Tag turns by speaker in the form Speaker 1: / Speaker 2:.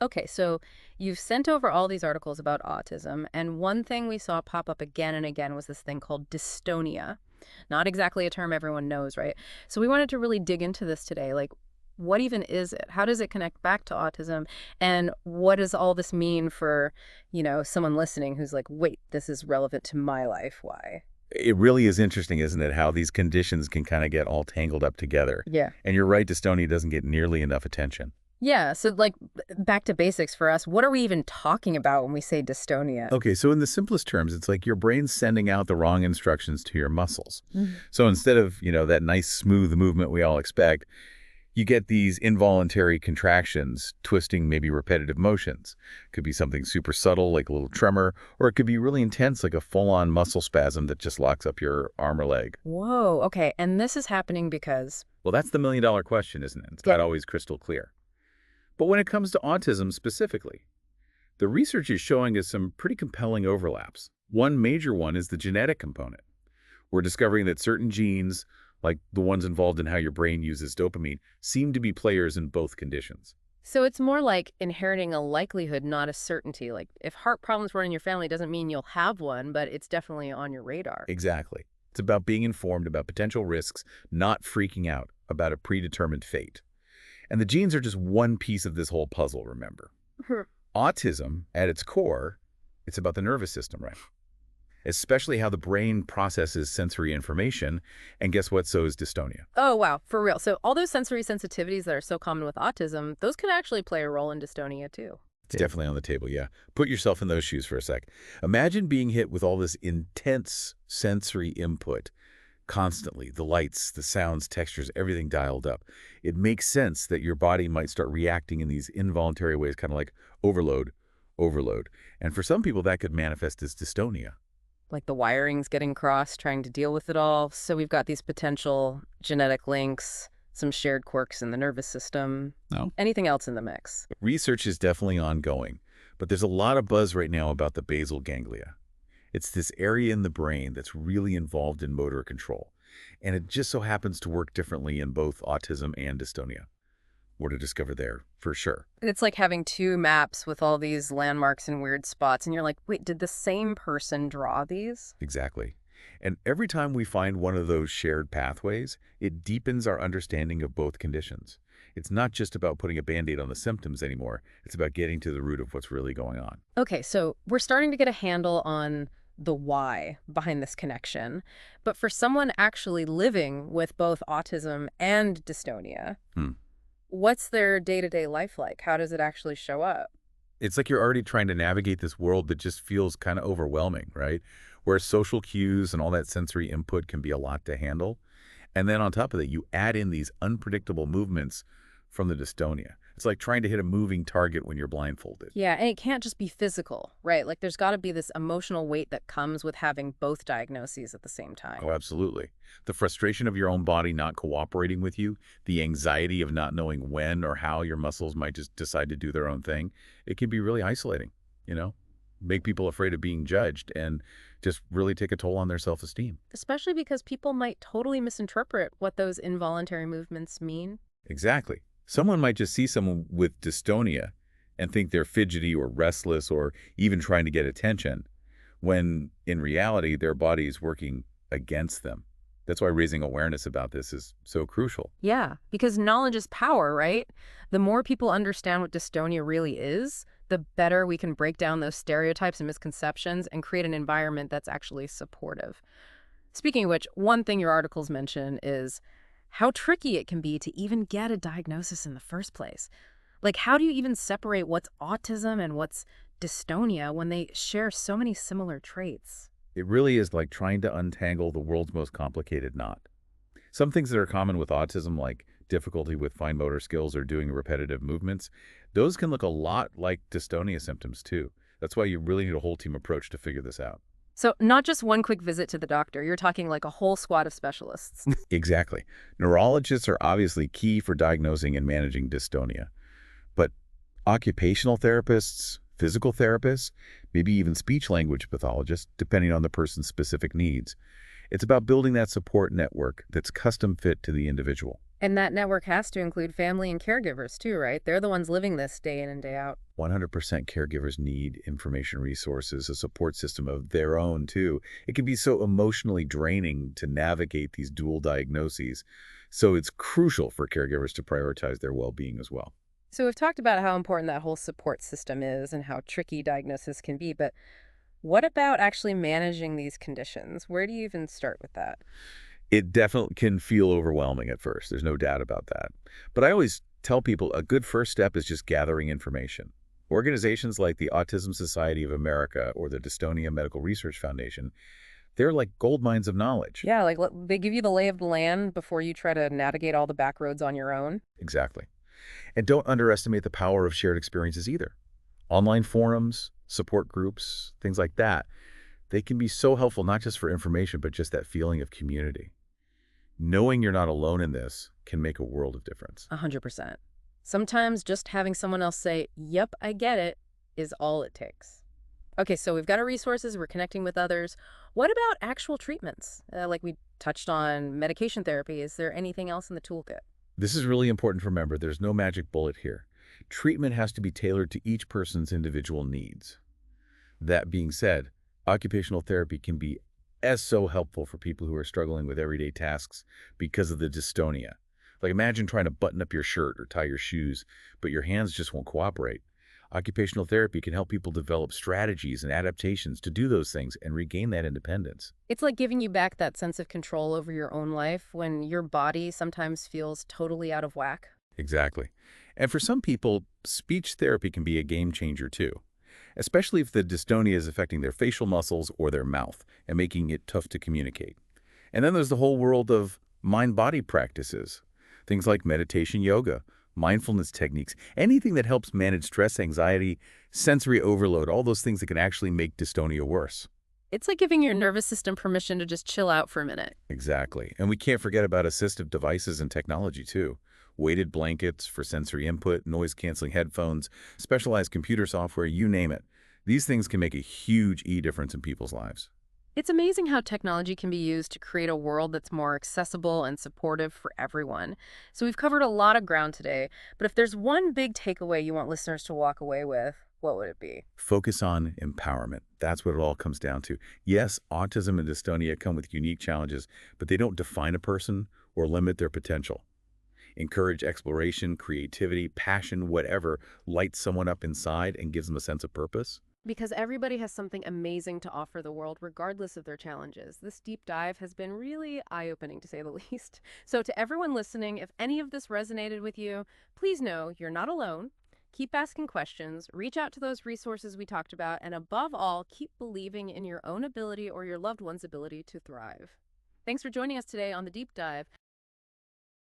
Speaker 1: Okay, so you've sent over all these articles about autism, and one thing we saw pop up again and again was this thing called dystonia. Not exactly a term everyone knows, right? So we wanted to really dig into this today. Like, what even is it? How does it connect back to autism? And what does all this mean for, someone listening who's like, wait, this is relevant to my life. Why?
Speaker 2: It really is interesting, isn't it, how these conditions can kind of get all tangled up together.
Speaker 1: Yeah.
Speaker 2: And you're right, dystonia doesn't get nearly enough attention.
Speaker 1: Yeah. So, like, back to basics for us. What are we even talking about when we say dystonia?
Speaker 2: Okay, so in the simplest terms, it's like your brain's sending out the wrong instructions to your muscles.
Speaker 1: Mhm.
Speaker 2: So instead of, that nice smooth movement we all expect, you get these involuntary contractions, twisting, maybe repetitive motions. Could be something super subtle, like a little tremor, or it could be really intense, like a full-on muscle spasm that just locks up your arm or leg.
Speaker 1: Whoa. Okay. And this is happening because.
Speaker 2: Well, that's the million-dollar question, isn't it? It's
Speaker 1: Yeah.
Speaker 2: not always crystal clear. But when it comes to autism specifically, the research is showing us some pretty compelling overlaps. One major one is the genetic component. We're discovering that certain genes, like the ones involved in how your brain uses dopamine, seem to be players in both conditions.
Speaker 1: So it's more like inheriting a likelihood, not a certainty. Like if heart problems run in your family doesn't mean you'll have one, but it's definitely on your radar.
Speaker 2: Exactly. It's about being informed about potential risks, not freaking out about a predetermined fate. And the genes are just one piece of this whole puzzle, remember. Autism, at its core, it's about the nervous system, right? Especially how the brain processes sensory information. And guess what? So is dystonia.
Speaker 1: Oh, wow. For real. So all those sensory sensitivities that are so common with autism, those can actually play a role in dystonia too.
Speaker 2: It's definitely on the table, yeah. Put yourself in those shoes for a sec. Imagine being hit with all this intense sensory input constantly. The lights, the sounds, textures, everything dialed up. It makes sense that your body might start reacting in these involuntary ways, kind of like overload, overload. And for some people, that could manifest as dystonia.
Speaker 1: Like the wiring's getting crossed, trying to deal with it all. So we've got these potential genetic links, some shared quirks in the nervous system.
Speaker 2: No.
Speaker 1: Anything else in the mix?
Speaker 2: Research is definitely ongoing, but there's a lot of buzz right now about the basal ganglia. It's this area in the brain that's really involved in motor control, and it just so happens to work differently in both autism and dystonia. More to discover there, for sure.
Speaker 1: It's like having two maps with all these landmarks and weird spots, and you're like, wait, did the same person draw these?
Speaker 2: Exactly. And every time we find one of those shared pathways, it deepens our understanding of both conditions. It's not just about putting a Band-Aid on the symptoms anymore. It's about getting to the root of what's really going on.
Speaker 1: Okay, so we're starting to get a handle on the why behind this connection. But for someone actually living with both autism and dystonia,
Speaker 2: Hmm.
Speaker 1: what's their day-to-day life like? How does it actually show up?
Speaker 2: It's like you're already trying to navigate this world that just feels kind of overwhelming, right? Where social cues and all that sensory input can be a lot to handle. And then on top of that, you add in these unpredictable movements from the dystonia. It's like trying to hit a moving target when you're blindfolded.
Speaker 1: Yeah, and it can't just be physical, right? Like there's got to be this emotional weight that comes with having both diagnoses at the same time.
Speaker 2: Oh, absolutely. The frustration of your own body not cooperating with you, the anxiety of not knowing when or how your muscles might just decide to do their own thing, it can be really isolating, you know? Make people afraid of being judged and just really take a toll on their self-esteem.
Speaker 1: Especially because people might totally misinterpret what those involuntary movements mean.
Speaker 2: Exactly. Someone might just see someone with dystonia and think they're fidgety or restless or even trying to get attention, when in reality, their body is working against them. That's why raising awareness about this is so crucial.
Speaker 1: Yeah, because knowledge is power, right? The more people understand what dystonia really is, the better we can break down those stereotypes and misconceptions and create an environment that's actually supportive. Speaking of which, one thing your articles mention is how tricky it can be to even get a diagnosis in the first place. Like, how do you even separate what's autism and what's dystonia when they share so many similar traits?
Speaker 2: It really is like trying to untangle the world's most complicated knot. Some things that are common with autism, like difficulty with fine motor skills or doing repetitive movements, those can look a lot like dystonia symptoms too. That's why you really need a whole team approach to figure this out.
Speaker 1: So not just one quick visit to the doctor, you're talking like a whole squad of specialists.
Speaker 2: Exactly. Neurologists are obviously key for diagnosing and managing dystonia, but occupational therapists, physical therapists, maybe even speech-language pathologists, depending on the person's specific needs. It's about building that support network that's custom fit to the individual.
Speaker 1: And that network has to include family and caregivers too, right? They're the ones living this day in and day out.
Speaker 2: 100% caregivers need information resources, a support system of their own, too. It can be so emotionally draining to navigate these dual diagnoses. So it's crucial for caregivers to prioritize their well-being as well.
Speaker 1: So we've talked about how important that whole support system is and how tricky diagnosis can be, but what about actually managing these conditions? Where do you even start with that?
Speaker 2: It definitely can feel overwhelming at first. There's no doubt about that. But I always tell people a good first step is just gathering information. Organizations like the Autism Society of America or the Dystonia Medical Research Foundation, they're like gold mines of knowledge.
Speaker 1: Yeah, like they give you the lay of the land before you try to navigate all the back roads on your own.
Speaker 2: Exactly. And don't underestimate the power of shared experiences either. Online forums, support groups, things like that, they can be so helpful not just for information, but just that feeling of community. Knowing you're not alone in this can make a world of difference.
Speaker 1: 100%. Sometimes just having someone else say, "Yep, I get it," is all it takes. Okay, so we've got our resources, we're connecting with others. What about actual treatments? Like we touched on medication therapy. Is there anything else in the toolkit?
Speaker 2: This is really important to remember. There's no magic bullet here. Treatment has to be tailored to each person's individual needs. That being said, occupational therapy can be as so helpful for people who are struggling with everyday tasks because of the dystonia. Like imagine trying to button up your shirt or tie your shoes, but your hands just won't cooperate. Occupational therapy can help people develop strategies and adaptations to do those things and regain that independence.
Speaker 1: It's like giving you back that sense of control over your own life when your body sometimes feels totally out of whack.
Speaker 2: Exactly. And for some people, speech therapy can be a game changer too, especially if the dystonia is affecting their facial muscles or their mouth and making it tough to communicate. And then there's the whole world of mind-body practices, things like meditation yoga, mindfulness techniques, anything that helps manage stress, anxiety, sensory overload, all those things that can actually make dystonia worse.
Speaker 1: It's like giving your nervous system permission to just chill out for a minute.
Speaker 2: Exactly. And we can't forget about assistive devices and technology too. Weighted blankets for sensory input, noise-canceling headphones, specialized computer software, you name it. These things can make a huge difference in people's lives.
Speaker 1: It's amazing how technology can be used to create a world that's more accessible and supportive for everyone. So we've covered a lot of ground today, but if there's one big takeaway you want listeners to walk away with, what would it be?
Speaker 2: Focus on empowerment. That's what it all comes down to. Yes, autism and dystonia come with unique challenges, but they don't define a person or limit their potential. Encourage exploration, creativity, passion, whatever lights someone up inside and gives them a sense of purpose.
Speaker 1: Because everybody has something amazing to offer the world, regardless of their challenges. This deep dive has been really eye-opening, to say the least. So to everyone listening, if any of this resonated with you, please know you're not alone. Keep asking questions, reach out to those resources we talked about, and above all, keep believing in your own ability or your loved one's ability to thrive. Thanks for joining us today on The Deep Dive.